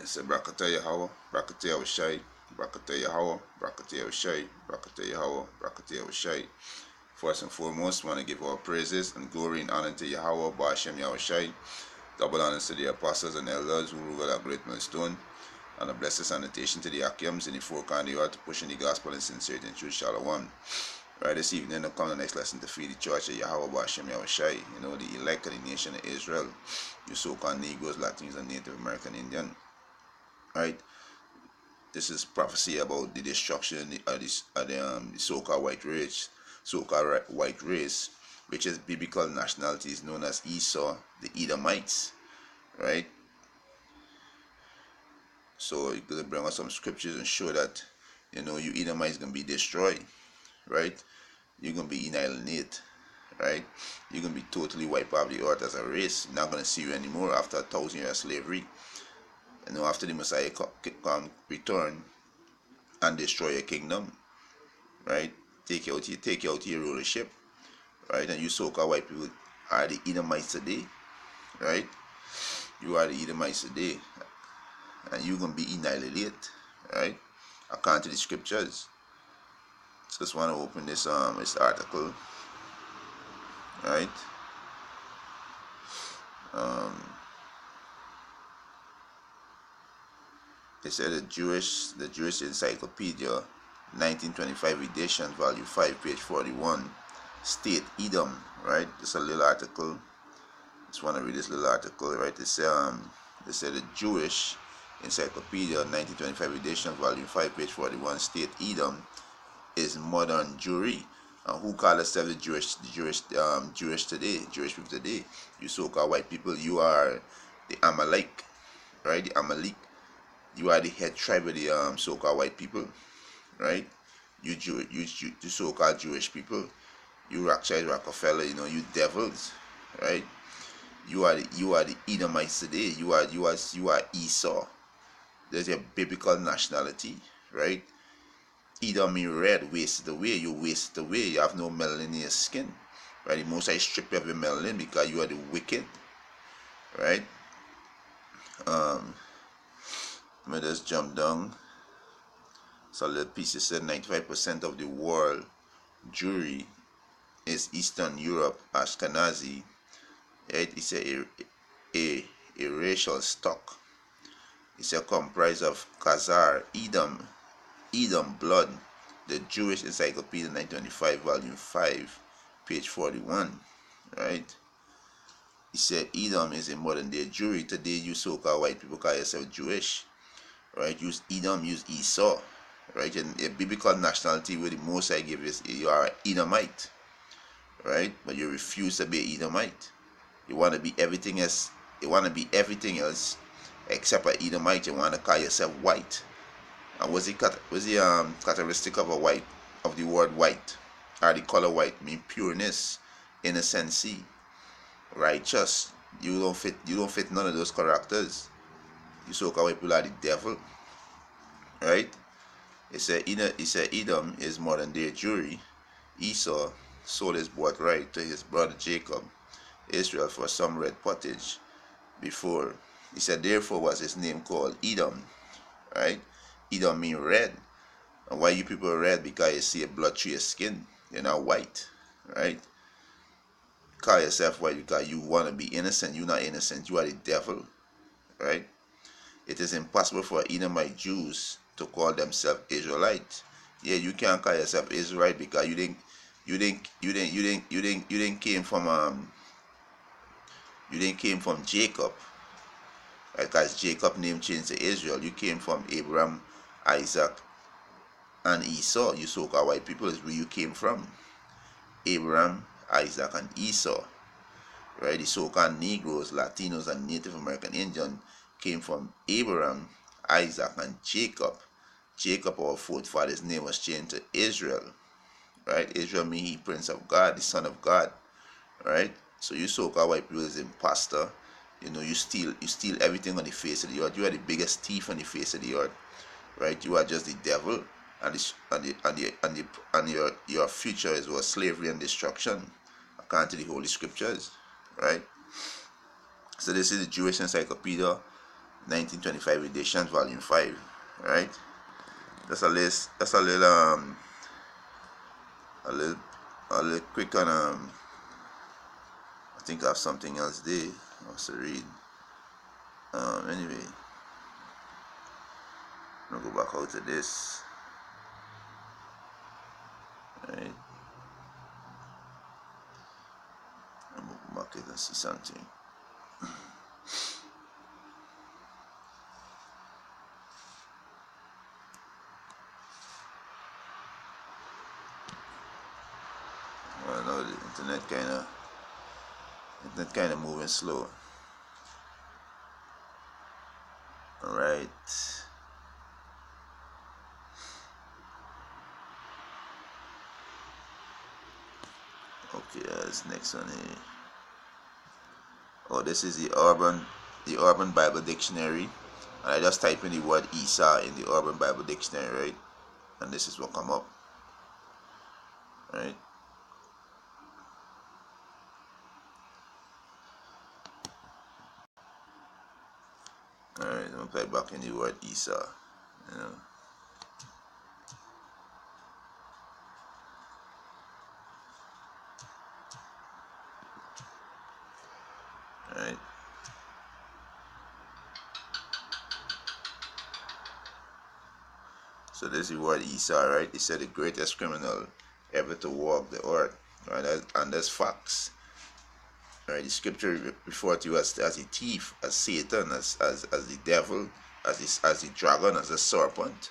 It's a Brakata Yahweh, Brakata Yahushai, Brakata Yahweh, Brakata Yahushai, Brakata Yahweh, Brakata Yahushai. First and foremost, want to give our praises and glory and honor to Yahweh, Ba'ashem Yahushai. Double honors to the apostles and elders who rule a great millstone. And a blessed sanitation to the Akims in the four corners of the earth to push in the gospel in sincerity and truth. Shalom. Right, this evening, I come to the next lesson to feed the church of Yahweh Ba'ashem Yahushai. You know, the elect of the nation of Israel. You so-called Negroes, Latinos, and Native American Indian. Right, this is prophecy about the destruction of the so-called white race, which is biblical nationalities known as Esau, the Edomites. Right, so you're gonna bring us some scriptures and show that you Edomites gonna be destroyed. Right, you're gonna be annihilated. Right, you're gonna be totally wiped off the earth as a race. You're not gonna see you anymore after 1,000 years of slavery. After the Messiah return and destroy your kingdom, right? Take you out your rulership, right? And you so-called white people are the Edomites today, right? You are the Edomites today, and you're gonna be annihilated, right? According to the scriptures. Just want to open this article, right? It said the Jewish Encyclopedia, 1925 edition, volume 5, page 41, state Edom, right? It's a little article. Just want to read this little article, right? They said the Jewish Encyclopedia, 1925 edition, volume 5, page 41, state Edom is modern Jewry. And who call themselves the Jewish people today? You so-called white people, you are the Amalek, right? The Amalek. You are the head tribe of the so-called white people, right? You so-called Jewish people. You Rothschild, Rockefeller, you devils, right? You are the Edomites today. You are Esau. There's a biblical nationality, right? Edom mean red, wasted away. You wasted away. You have no melanin in your skin, right? The Most High strip you of your melanin because you are the wicked, right? Let me just jump down. So the piece said 95% of the world Jewry is Eastern Europe, Ashkenazi. Right? It's a racial stock. It's a comprised of Khazar, Edom blood. The Jewish Encyclopedia 1925, volume 5, page 41. Right? He said Edom is a modern day Jewry. Today you so-called white people call yourself Jewish. Right, use Edom, use Esau, right? And a biblical nationality where the Most High give is you are an Edomite, right? But you refuse to be an Edomite. You want to be everything else. You want to be everything else except an Edomite. You want to call yourself white. And what's the characteristic of the word white, or the color white? Mean pureness, innocency, righteous. You don't fit none of those characters. You so-called white people are the devil, right? It said Edom is modern day Jewry. Esau sold his birthright to his brother Jacob, Israel, for some red pottage. Before he said, therefore was his name called Edom, right? Edom mean red, and why you people are red? Because you see a blood through your skin. You're not white, right? Call yourself white because you want to be innocent. You're not innocent. You are the devil, right? It is impossible for Edomite Jews to call themselves Israelites. Yeah, you can't call yourself Israelite because you didn't came from Jacob. Right? Because Jacob name changed to Israel. You came from Abraham, Isaac, and Esau. You so-called white people is where you came from. Abraham, Isaac, and Esau. Right? The so-called Negroes, Latinos, and Native American Indian came from Abraham, Isaac, and Jacob. Jacob, our forefather's name, was changed to Israel. Right? Israel means he Prince of God, the Son of God. Right? So you so-called white people is imposter. You steal everything on the face of the earth. You are the biggest thief on the face of the earth. Right? You are just the devil, and your future is was slavery and destruction, according to the Holy Scriptures. Right? So this is the Jewish Encyclopedia, 1925 edition, volume 5. Right? That's a list. That's a little, a little quick on I think I have something else there I must read. Anyway, I'm gonna go back out to this. Right? I'm gonna go back and see something. Well, no, the internet kind of moving slow. All right. Okay, this next one here. Oh, this is the Urban Bible Dictionary, and I just type in the word Esau in the Urban Bible Dictionary, right? And this is what come up, right? All right, I'm gonna type back in the word Esau, you know. All right. So this is the word Esau, right? It said the greatest criminal ever to walk the earth, right? And that's facts. Right? The scripture referred to as a thief, as Satan, as the devil, as the dragon, as the serpent.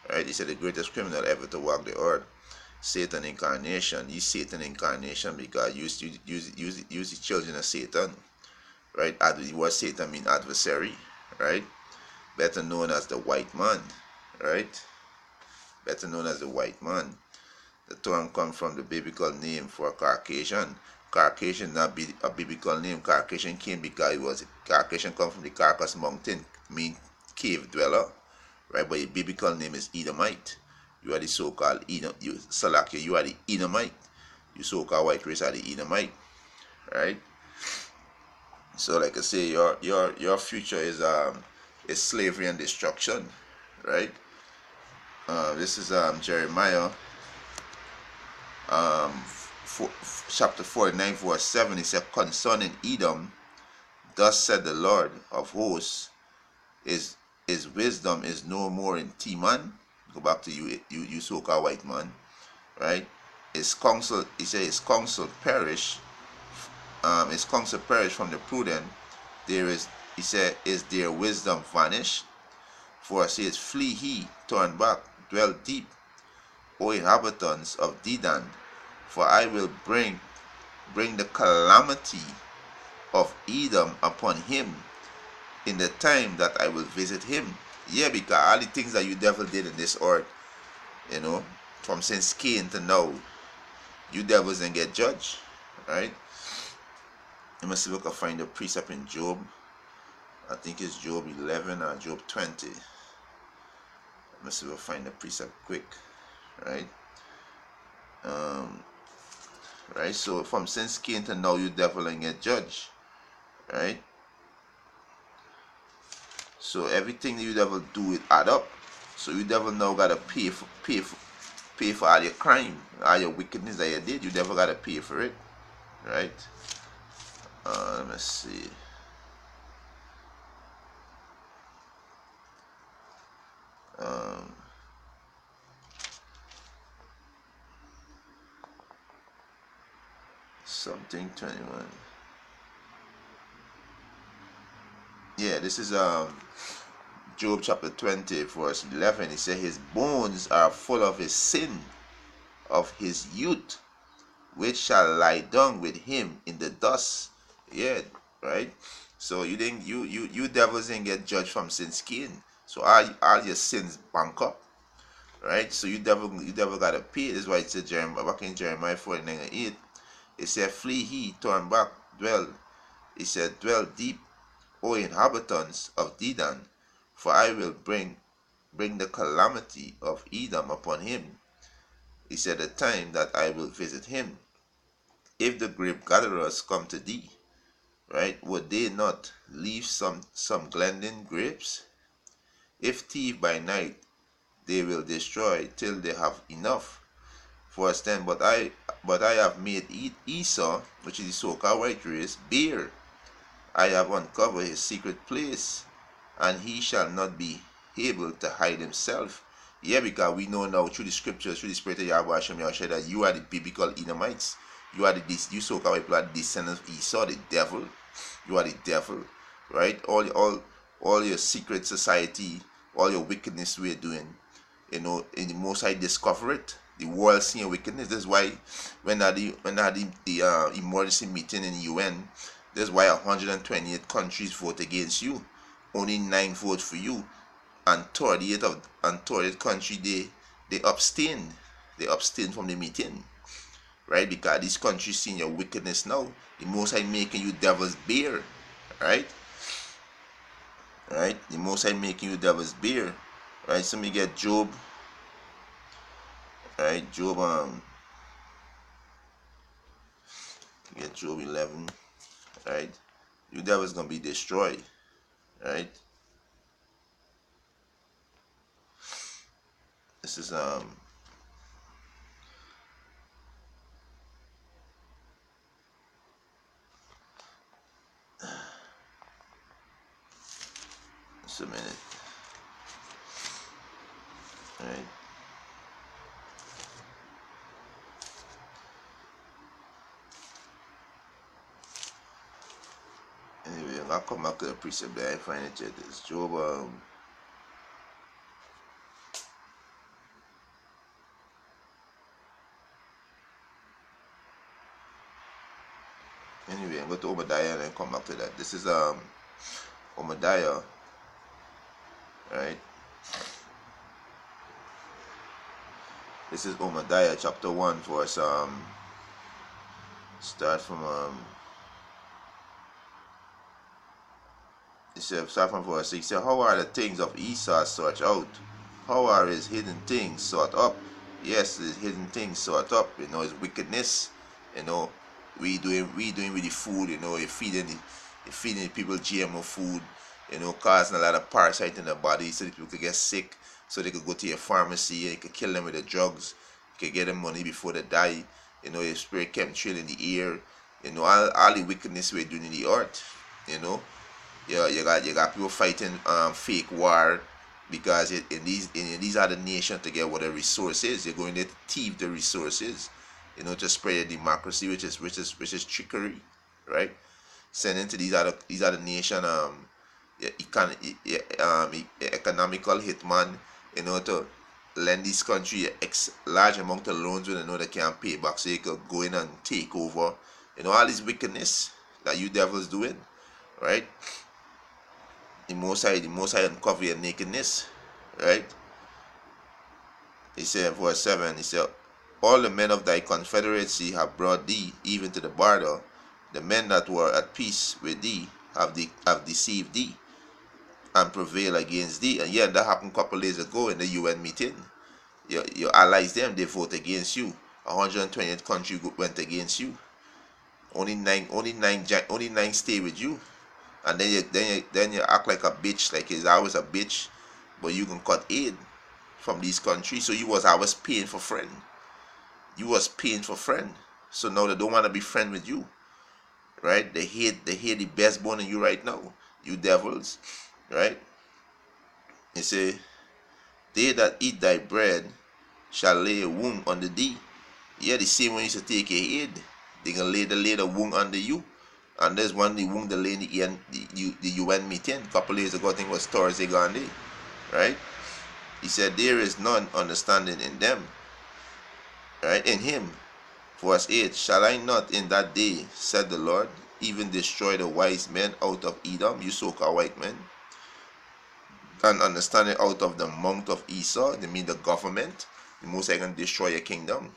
Right? He said the greatest criminal ever to walk the earth. Satan incarnation. He's Satan incarnation because use the children of Satan. Right? The word Satan means adversary, right? Better known as the white man, right? Better known as the white man. The term comes from the biblical name for Caucasian. Caucasian not be a biblical name. Caucasian came because Caucasian come from the Caucasus Mountain, mean cave dweller, right? But the biblical name is Edomite. You are the so-called Edom. Salakia, you are the Edomite. You so-called white race are the Edomite, right? So, like I say, your future is slavery and destruction, right? This is Jeremiah, chapter 49, verse 7. It said, concerning Edom, thus said the Lord of hosts, his wisdom is no more in Teman. Go back to you so-called white man, right? His counsel, he said, his counsel perish. His counsel perish from the prudent. He said, is their wisdom vanished? For it says, flee he, turn back, dwell deep, O inhabitants of Dedan, for I will bring the calamity of Edom upon him in the time that I will visit him. Yeah, because all the things that you devil did in this earth, you know, from since Cain to now, you devils didn't get judged, right? Let me see if I can find a precept in Job. I think it's Job 11 or Job 20. Let me see if I find the precept quick, right? Right, so from since Cain to now, you devil and get judged, right? So everything that you devil do, it add up. So you devil now gotta pay for all your crime, all your wickedness that you did. You devil gotta pay for it, right? Let me see. Something 21. Yeah, this is Job chapter 20, verse 11. He said, his bones are full of his sin of his youth, which shall lie down with him in the dust. Yeah, right. So you devils didn't get judged from since Cain. So all your sins bank up, right? So you devil gotta pay. This is why it said back in Jeremiah 49:8. It said, flee he, turn back, dwell. It said, dwell deep, O inhabitants of Dedan, for I will bring the calamity of Edom upon him. He said, the time that I will visit him. If the grape gatherers come to thee, right? Would they not leave some Glendon grapes? If thief by night, they will destroy till they have enough. Verse 10, but I have made Esau, which is the so-called white race, bare. I have uncovered his secret place, and he shall not be able to hide himself. Yeah, because we know now through the scriptures, through the spirit of Yahweh Hashem Yahushua, that you are the biblical Edomites. You are you so-called people are the descendants of Esau, the devil. You are the devil, right? All your secret society, all your wickedness we're doing, in the Most High discover it. The world seeing your wickedness. That's why when I had the emergency meeting in the UN, that's why 128 countries vote against you. Only 9 vote for you, and 38 countries they abstain. They abstain from the meeting, right? Because these countries seeing your wickedness now. The Most High making you devils bear, right? Right? The Most High making you devils bear, right? So me get Job, right? Job get Job 11, right? You devils gonna be destroyed, right? This is just a minute, right? Anyway, I'll come back to the precept that I find it yet. It's Job anyway, I'm going to Obadiah and then come back to that. This is Obadiah, right? This is Obadiah chapter 1 verse start from it says start from verse 6. It says, how are the things of Esau searched out? How are his hidden things sought up? Yes, his hidden things sought up, his wickedness, we doing with the food, you're feeding the people GMO food, causing a lot of parasites in their body so that people could get sick, so they could go to your pharmacy and you could kill them with the drugs, you could get them money before they die, your spirit chemtrail in the air, all the wickedness we're doing in the earth, you got people fighting fake war because in these other nations to get what the resources, you're going there to thieve the resources, to spread the democracy, which is trickery, right? Sending to these other nation economical hitman, to lend this country large amount of loans when they can't pay back, so you could go in and take over, all this wickedness that you devils doing, right? The Most High uncover your nakedness, right? He said, verse 7, he said, all the men of thy confederacy have brought thee even to the border. The men that were at peace with thee have deceived thee and prevailed against thee. And yeah, that happened a couple days ago in the UN meeting. Your allies, they vote against you. 128 countries went against you. Only nine stay with you. And then you act like a bitch, like it's always a bitch, but you can cut aid from these countries. So you was always paying for friend. So now they don't want to be friend with you, right? They hate the best bone in you right now, you devils, right? They say, they that eat thy bread shall lay a wound under thee. Yeah, the same one used to take your aid, they gonna lay the wound under you. And there's one the wound the lady in the UN meeting a couple days ago, I think it was Thursday gone day, right? He said, there is none understanding in them, right? In him. Verse 8, shall I not in that day, said the Lord, even destroy the wise men out of Edom, you so-called white men, and understanding out of the mount of Esau, they mean the government, the Most High can destroy your kingdom,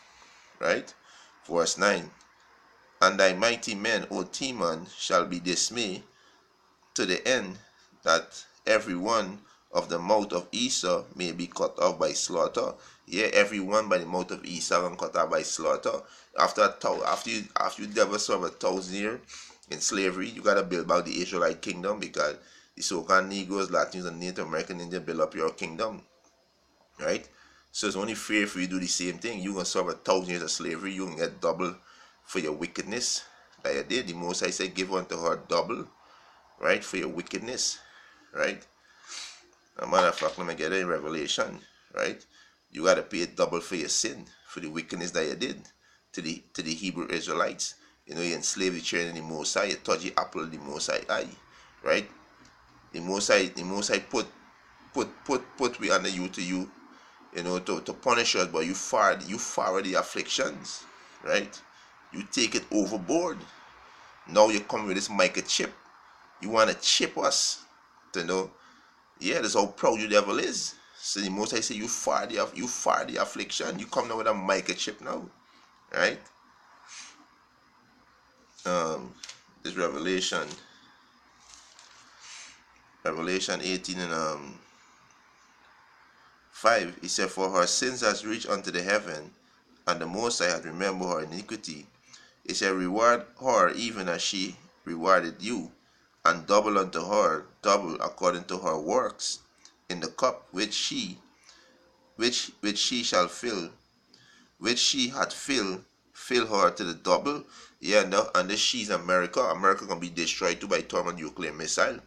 right? Verse 9, and thy mighty men, O Teman, shall be dismayed to the end that every one of the mouth of Esau may be cut off by slaughter. Yeah, every one by the mouth of Esau and cut off by slaughter. After you never serve 1,000 years, in slavery. You got to build back the Israelite kingdom, because the so-called Negroes, Latinos, and Native American Indians build up your kingdom, right? So it's only fair if you do the same thing. You're going to serve 1,000 years of slavery. You can get double for your wickedness that you did. The Most High said, give unto her double, right, for your wickedness, right? As a matter of fact, let me get it in Revelation, right? You got to pay double for your sin, for the wickedness that you did to the Hebrew Israelites. You know, you enslaved the children of the Most High. You touch the apple of the Most High eye, right? The Most High put we under you to you, you know, to punish us, but you forward the afflictions, right? You take it overboard. Now you come with this microchip. You want to chip us, to know. Yeah, that's how proud you devil is. So the Most High say you fire the affliction. You come now with a microchip now, right? This Revelation 18 and 5. He said, for her sins has reached unto the heaven, and the Most High hath remembered her iniquity. He said, reward her even as she rewarded you, and double unto her, double according to her works, in the cup which she shall fill, which she had filled, fill her to the double. Yeah, and this she's America. America gonna be destroyed too by thermonuclear missile,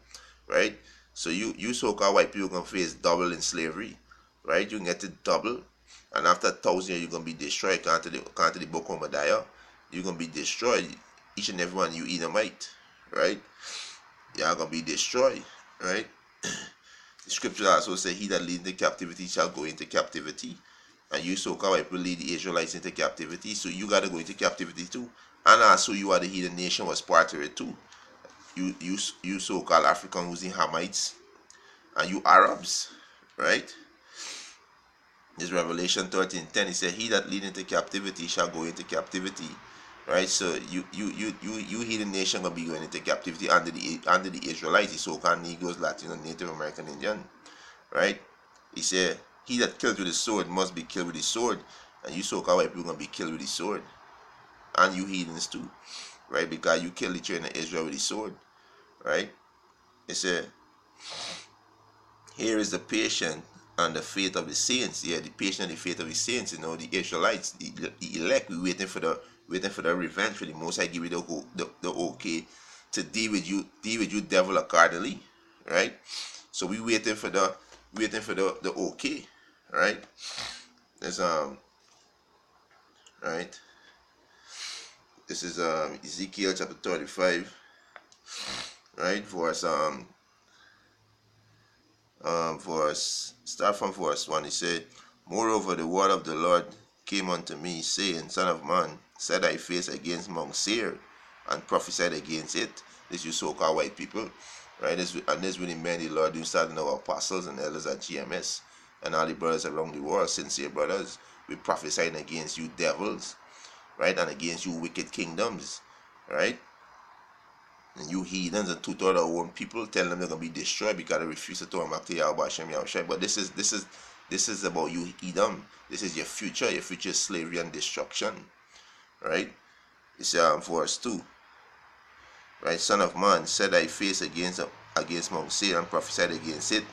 right? So you so-called white people gonna face double in slavery, right? You can get it double, and after 1,000 years you're gonna be destroyed. Come to the book of Obadiah. You're gonna be destroyed. Each and every one you Edomite, right? You're gonna be destroyed, right? The scripture also say, he that lead into captivity shall go into captivity. And you so-called people lead the Israelites into captivity, so you gotta go into captivity too. And also you are the heathen nation was part of it too. You so-called African who's in Hamites, and you Arabs, right? This Revelation 13:10, he said, he that lead into captivity shall go into captivity. Right? So you heathen nation gonna be going into captivity under the Israelites, the so-called Negroes, Latinos, Native American Indian. Right? He said, he that kills with the sword must be killed with the sword. And you so-called white people gonna be killed with the sword. And you heathens too. Right? Because you killed the children of Israel with the sword. Right? It said, here is the patience and the faith of the saints. Yeah, the patience and the faith of the saints, you know, the Israelites, the elect, we waiting for the revenge, for the Most High give you the okay to deal with you devil accordingly, right? So we waiting for the okay, right? There's right. This is Ezekiel chapter 35, right? Start from verse 1. He said, moreover the word of the Lord came unto me, saying, son of man, set thy face against Mount Seir, and prophesied against it. This you so-called white people, right? This really meant the Lord doing starting our apostles and elders at GMS, and all the brothers around the world, sincere brothers. We prophesying against you devils, right? And against you wicked kingdoms, right? And you heathens and two-thirds of our own people, telling them they're gonna be destroyed because they refuse to turn back to Yahweh Hashem Yahushai. But this is about you Edom. This is your future slavery and destruction, right? It's verse 2, right? Son of man, set thy face against Mount Seir, and prophesied against it.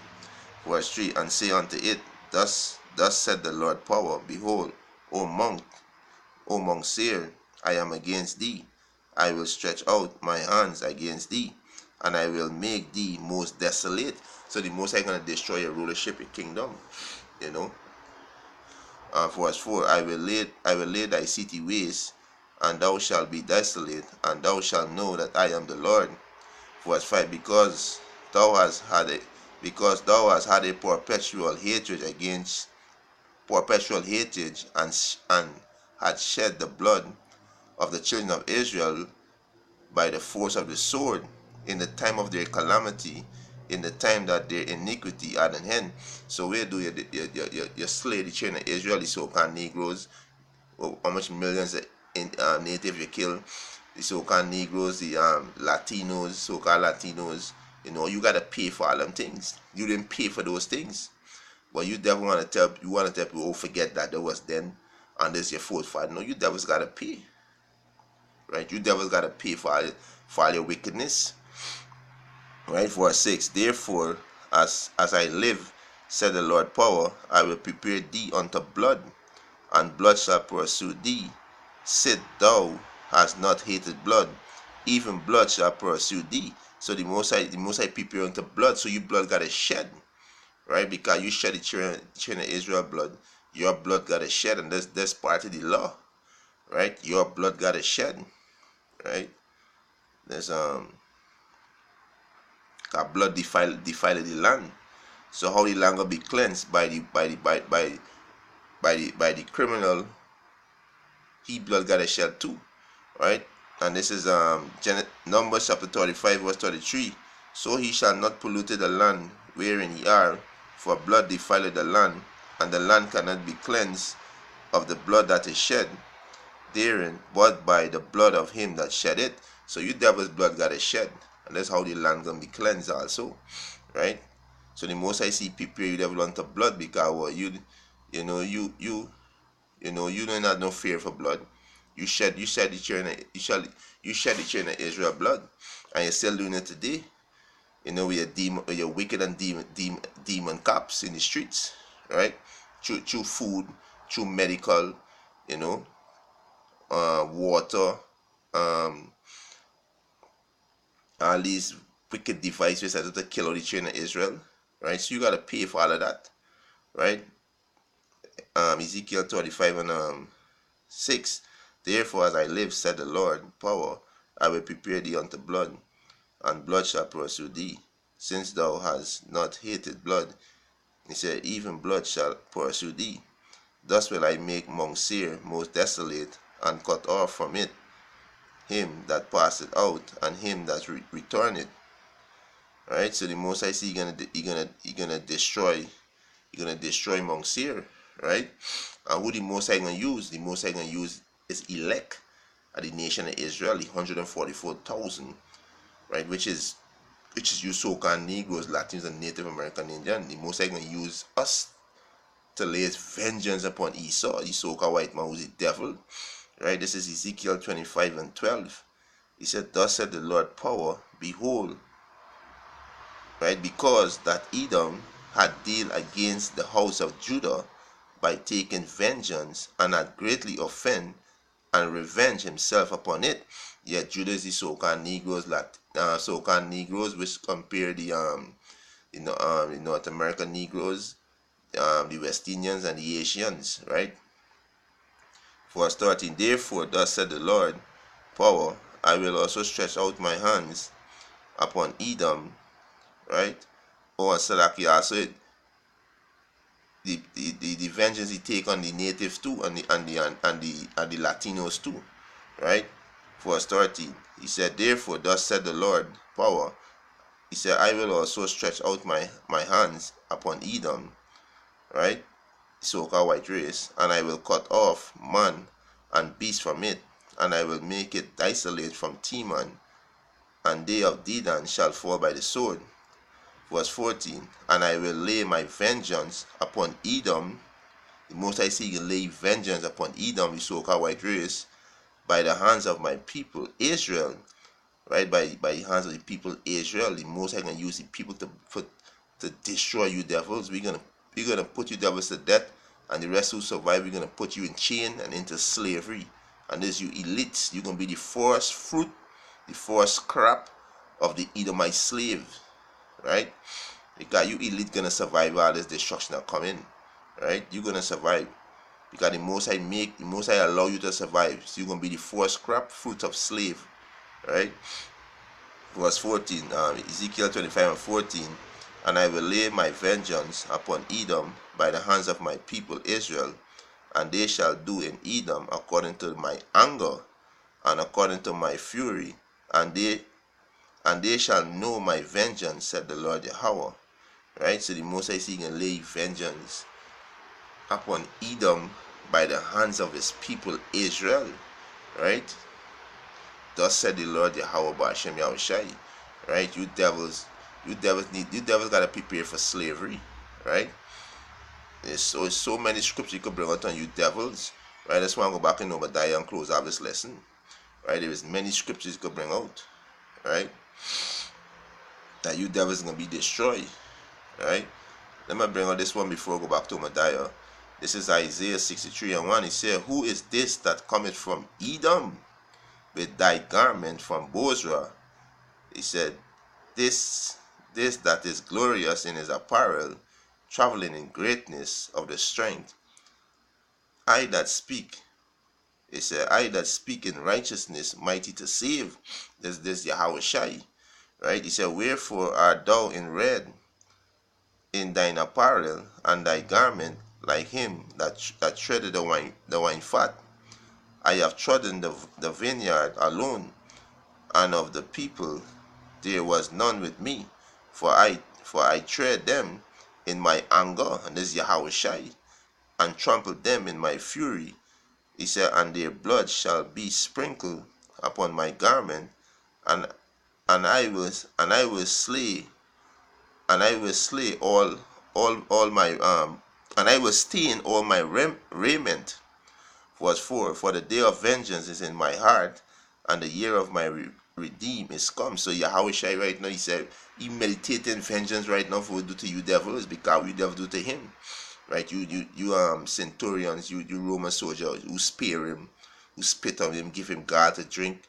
Verse 3, and say unto it, thus said the Lord power, behold, O Mount Seir, I am against thee. I will stretch out my hands against thee, and I will make thee most desolate. So the Most High gonna destroy your rulership, your kingdom, you know. Verse 4, I will lay thy city waste, and thou shalt be desolate, and thou shalt know that I am the Lord. Verse 5, because thou hast had a perpetual hatred and had shed the blood of the children of Israel by the force of the sword in the time of their calamity, in the time that their iniquity had an end. So where do you slay the children of Israel, the so-called Negroes? How much millions of native you kill? The so-called Negroes, the Latinos, so-called Latinos. You know, you gotta pay for all them things. You didn't pay for those things. But you devil wanna tell people, oh, forget that there was then, and this your fourth father. No, you devils gotta pay. Right? You devils gotta pay for for all your wickedness. Right, verse 6. Therefore, as I live, said the Lord power, I will prepare thee unto blood, and blood shall pursue thee. Sit thou hast not hated blood, even blood shall pursue thee. So the Most High prepare unto blood, so your blood gotta shed, right? Because you shed the children of Israel blood, your blood gotta shed, and that's part of the law, right? Your blood gotta shed, right? There's that blood defiled the land. So how the land gonna be cleansed by the criminal? He blood gotta shed too, right? And this is Numbers chapter 35 verse 33. So he shall not pollute the land wherein ye are, for blood defileth the land, and the land cannot be cleansed of the blood that is shed therein, but by the blood of him that shed it. So you devil's blood gotta shed, and that's how the land gonna be cleansed also, right? So the Most High see prepare you devil unto blood, because well, you don't have no fear for blood. You shed the children of Israel blood, and you're still doing it today. With your wicked and demon cops in the streets, right? Through food, through medical, water, all these wicked devices that to kill all the children of Israel, right? So you gotta pay for all of that, right? Ezekiel 35 and 6. Therefore, as I live, said the Lord power, I will prepare thee unto blood, and blood shall pursue thee, since thou hast not hated blood. He said, even blood shall pursue thee. Thus will I make Mount Seir most desolate, and cut off from it him that passeth out, and him that returneth. Right? So the Most High see you're gonna destroy Mount Seir, right? And who the Most High gonna use? The Most High gonna use is elect of the nation of Israel, the 144,000, right? Which is you so-called Negroes, Latins, and Native American Indian. The Most High gonna use us to lay his vengeance upon Esau, the so-called white man who's the devil, right? This is Ezekiel 25 and 12. He said, thus said the Lord power, behold, right, because that Edom had dealt against the house of Judah by taking vengeance, and had greatly offended and revenged himself upon it. Yet Judah is the so-called Negroes, which compare the North American Negroes, the West Indians, and the Asians, right? Verse 13. Therefore, thus said the Lord power, I will also stretch out my hands upon Edom, right? Oh, and Salaki also the vengeance he take on the natives too, and the Latinos too, right? Verse 13. He said, therefore, thus said the Lord power. He said, I will also stretch out my hands upon Edom, right? So-called white race, and I will cut off man and beast from it, and I will make it desolate from Teman, and they of Dedan shall fall by the sword. Verse 14. And I will lay my vengeance upon Edom. The Most High see you lay vengeance upon Edom, the so-called white race, by the hands of my people Israel, right? By the hands of the people Israel. The Most High gonna use the people to destroy you devils. We're gonna put you devils to death, and the rest who survive, we're gonna put you in chain and into slavery. And as you elites, you're gonna be the first fruit, the first crop of the Edomite slave, right? Because you elite gonna survive all this destruction that come in, right? You're gonna survive because the Most High allow you to survive. So you're gonna be the first crop fruit of slave, right? Verse 14, Ezekiel 25 and 14. And I will lay my vengeance upon Edom by the hands of my people Israel, and they shall do in Edom according to my anger and according to my fury, and they shall know my vengeance, said the Lord Yahweh. Right? So the Most High is going to lay vengeance upon Edom by the hands of his people Israel. Right? Thus said the Lord Yahweh Ba'ashem Yahushai. Right? You devils gotta prepare for slavery. Right? There's so many scriptures you could bring out on you devils. Right? That's why I go back in Obadiah and close out this lesson. Right? There is many scriptures you could bring out. right? That you devils gonna be destroyed, right? Let me bring out this one before I go back to Obadiah. This is Isaiah 63:1. He said, "Who is this that cometh from Edom with thy garment from Bozrah?" He said, This this that is glorious in his apparel, traveling in greatness of the strength. I that speak, he said, I that speak in righteousness, mighty to save. This Yahweh Shai, right? He said, "Wherefore art thou in red in thine apparel, and thy garment like him that treaded the wine fat? I have trodden the vineyard alone, and of the people there was none with me, for I tread them in my anger," and this is Yahweh Shai, "and trampled them in my fury." He said, "And their blood shall be sprinkled upon my garment, and I will slay all my and I will stain all my raiment." Verse 4, "For the day of vengeance is in my heart, and the year of my redeem is come." So Yahweh Shai right now, he said, he meditating vengeance right now for what do to you devils, because we devil do to him. Right? You centurions, you Roman soldiers who spare him, who spit on him, give him God to drink,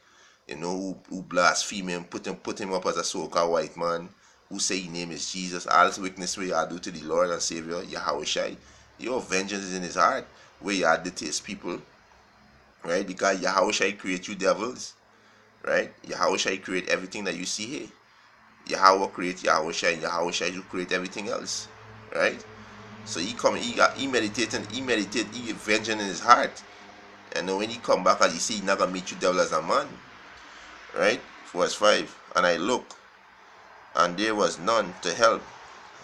who blaspheme him, put him up as a so-called white man, who say his name is Jesus. All this wickedness where you do to the Lord and Savior, Yahweh Shai, your vengeance is in his heart, where you detest people, right? Because Yahweh Shai create you devils, right? Yahweh Shai create everything that you see here. Yahweh create Yahweh Shai, and Yahweh Shai will create everything else, right? So he meditate, he vengeance in his heart. And then when he come back, as he see, he not gonna meet you devil as a man, right? Verse 5, "And I look, and there was none to help,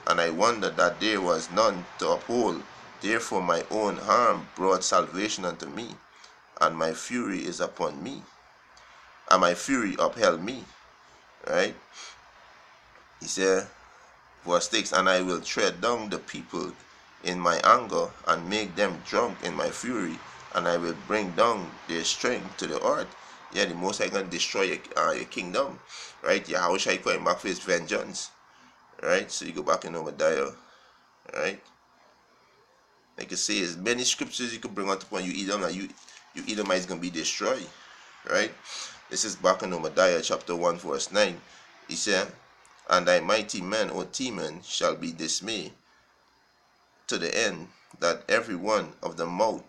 and I wondered that there was none to uphold. Therefore my own harm brought salvation unto me, and my fury is upon me, and my fury upheld me," right? He said, verse 6, "And I will tread down the people in my anger, and make them drunk in my fury, and I will bring down their strength to the earth." Yeah, the Most High gonna destroy your kingdom, right? Yahweh Shai coming back for his vengeance, right? So you go back in Obadiah, right? Like I say, there's many scriptures you could bring out upon you Edom, and you Edomites gonna be destroyed, right? This is back in Obadiah chapter 1 verse 9. He said, "And thy mighty men, O Teman, shall be dismayed, to the end that every one of the mouth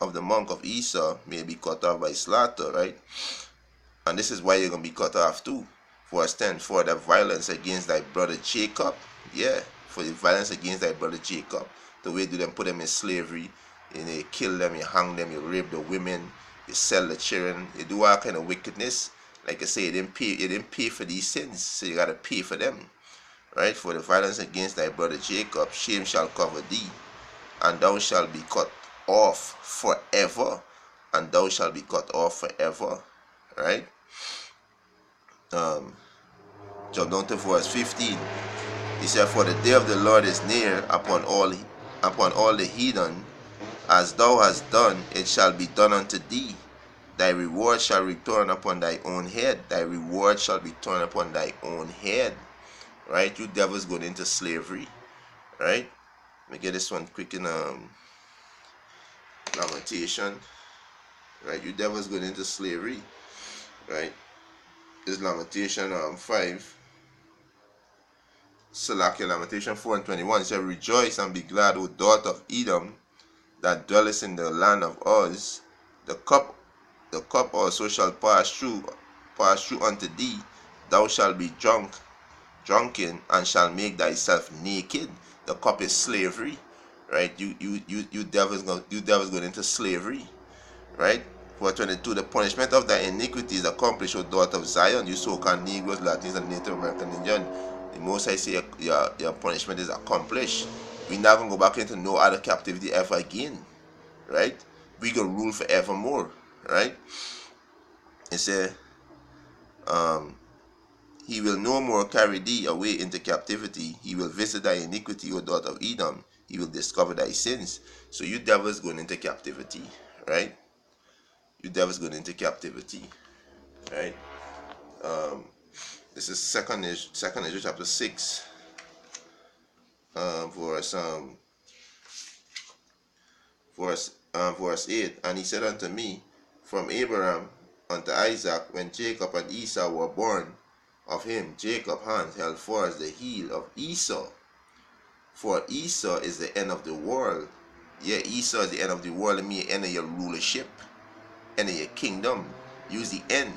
of the monk of Esau may be cut off by slaughter," right? And this is why you're going to be cut off too. Verse 10, "For the violence against thy brother Jacob," yeah, for the violence against thy brother Jacob, the way do them put them in slavery, you kill them, you hang them, you rape the women, you sell the children, you do all kind of wickedness. Like I say, you didn't pay for these sins, so you got to pay for them, right? "For the violence against thy brother Jacob, shame shall cover thee, and thou shalt be cut off forever," and thou shalt be cut off forever, right? Jump down to verse 15. He said, "For the day of the Lord is near upon all the heathen. As thou hast done, it shall be done unto thee. Thy reward shall return upon thy own head." Thy reward shall return upon thy own head, right? You devils going into slavery, right? Let me get this one quick in Lamentation, right? You devils going into slavery, right? This Lamentation 5. Salakia, Lamentation 4:21. It says, "Rejoice and be glad, O daughter of Edom, that dwellest in the land of Uz. The cup also shall pass through unto thee. Thou shalt be drunken, and shall make thyself naked." The cup is slavery, right? You devils going into slavery, right? Verse 22, "The punishment of thy iniquity is accomplished, O daughter of Zion." You so-called Negroes, Latins, and Native American Indian, the Most I say your punishment is accomplished. We not gonna go back into no other captivity ever again, right? We gonna rule forevermore, right? It said, "He will no more carry thee away into captivity. He will visit thy iniquity, O daughter of Edom. He will discover thy sins." So you devils going into captivity, right? You devils going into captivity, right? This is second Ezra chapter 6, verse 8. And he said unto me, from Abraham unto Isaac, when Jacob and Esau were born of him, Jacob's hand held forth the heel of Esau. For Esau is the end of the world. Yeah, Esau is the end of the world. It means end of your rulership, end of your kingdom. Use the end,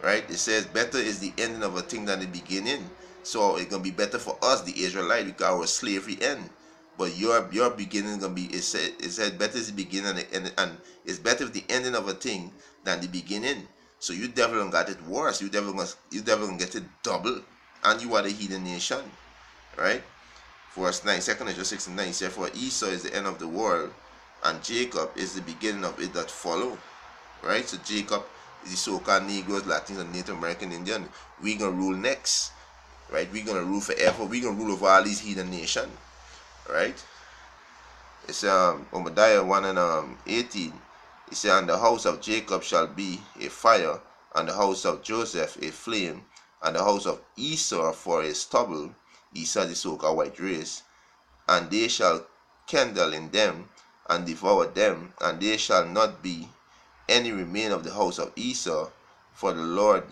right? It says better is the ending of a thing than the beginning. So it's gonna be better for us, the Israelites, because our slavery end. But your beginning is gonna be. It said better is the beginning and it's better the ending of a thing than the beginning. So you devil gonna got it worse. You devil gonna get it double, and you are the heathen nation, right? Verse 9, 2 Ezra 6 and 9, he said, for Esau is the end of the world, and Jacob is the beginning of it that follow. Right? So Jacob is the so-called Negroes, Latins, and Native American Indian. We're going to rule next. Right? We're going to rule forever. We're going to rule over all these heathen nations. Right? It's Obadiah 1 and 18. It said, and the house of Jacob shall be a fire, and the house of Joseph a flame, and the house of Esau for a stubble. Esau the so-called white race, and they shall kindle in them and devour them, and there shall not be any remain of the house of Esau, for the Lord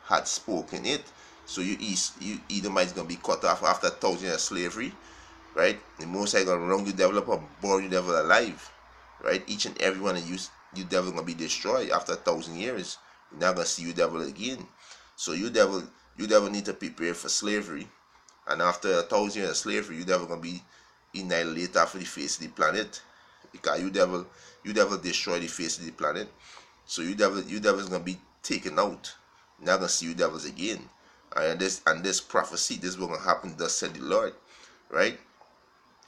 had spoken it. So you Edomites gonna be cut off after 1,000 years of slavery, right? The Most High gonna wrong you devil up and burn you devil alive, right? Each and every one of you devil gonna be destroyed after 1,000 years. You're not gonna see you devil again. So you devil need to prepare for slavery. And after 1,000 years of slavery, you devil gonna be annihilated off of the face of the planet, because you devil destroy the face of the planet. So you devils gonna be taken out. You're not gonna see you devils again. And this prophecy, this is what gonna happen. Thus said the Lord, right?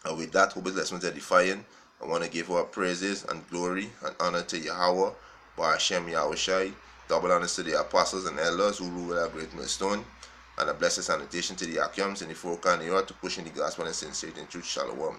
And with that, hope this lesson is edifying. I want to give our praises and glory and honor to Yahweh, by Hashem Yahushai. Double honors to the apostles and elders who rule with a great millstone. And a blessed sanitation to the Akiams and the folk and the earth to push in the gospel and sincerity and truth. Shalom.